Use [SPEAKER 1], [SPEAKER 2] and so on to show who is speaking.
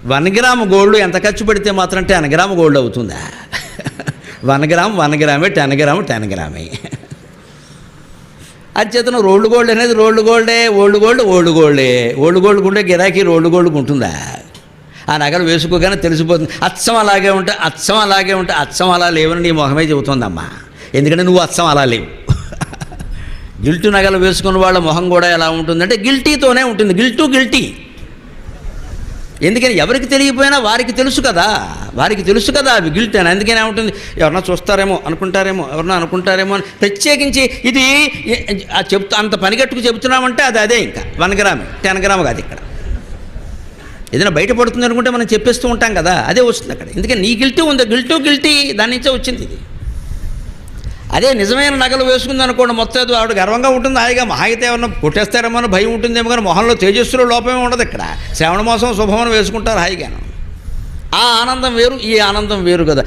[SPEAKER 1] 1 gram gold ఎంత ఖర్చు పెడితే మాత్రం 10 గ్రాము గోల్డ్ అవుతుందా? 1 గ్రాము 1 గ్రామే, 10 గ్రాము 10 గ్రామే. అచేతను రోల్డ్ గోల్డ్ అనేది రోల్డ్ గోల్డే, ఓల్డ్ గోల్డ్ ఓల్డ్ గోల్డే. ఓల్డ్ గోల్డ్కు ఉండే గిరాకీ రోల్డ్ గోల్డ్కు ఉంటుందా? ఆ నగలు వేసుకోగానే తెలిసిపోతుంది. అచ్చం అలాగే ఉంటే అచ్చం అలాగే ఉంటే అచ్చం అలా లేవని నీ మొహమే చెబుతుందమ్మా. ఎందుకంటే నువ్వు అచ్చం అలా లేవు. గిల్టు నగలు వేసుకున్న వాళ్ళ మొహం కూడా ఎలా ఉంటుందంటే గిల్టీతోనే ఉంటుంది. గిల్టీ. ఎందుకని ఎవరికి తెలియపోయినా వారికి తెలుసు కదా అవి గిల్ట్ అని. అందుకనే ఉంటుంది, ఎవరన్నా చూస్తారేమో అనుకుంటారేమో అని ప్రత్యేకించి ఇది అంత పనిగట్టుకు చెబుతున్నామంటే అదే ఇంకా 1 గ్రామ్ 10 గ్రాము కాదు. ఇక్కడ ఏదైనా బయటపడుతుంది అనుకుంటే మనం చెప్పేస్తూ ఉంటాం కదా, అదే వస్తుంది అక్కడ. ఎందుకని నీ గిల్టీ ఉంది, గిల్టీ దాని నుంచే వచ్చింది ఇది. అదే నిజమైన నగలు వేసుకుంది అనుకోండి, మొత్తం ఆవిడ గర్వంగా ఉంటుంది, హాయిగా మహాయితే ఏమన్నా కొట్టేస్తారేమో అని భయం ఉంటుందేమో, కానీ మొహంలో తేజస్సులో లోపమే ఉండదు. ఇక్కడ శ్రావణ మాసం శుభమని వేసుకుంటారు హాయిగాను. ఆ ఆనందం వేరు, ఈ ఆనందం వేరు కదా.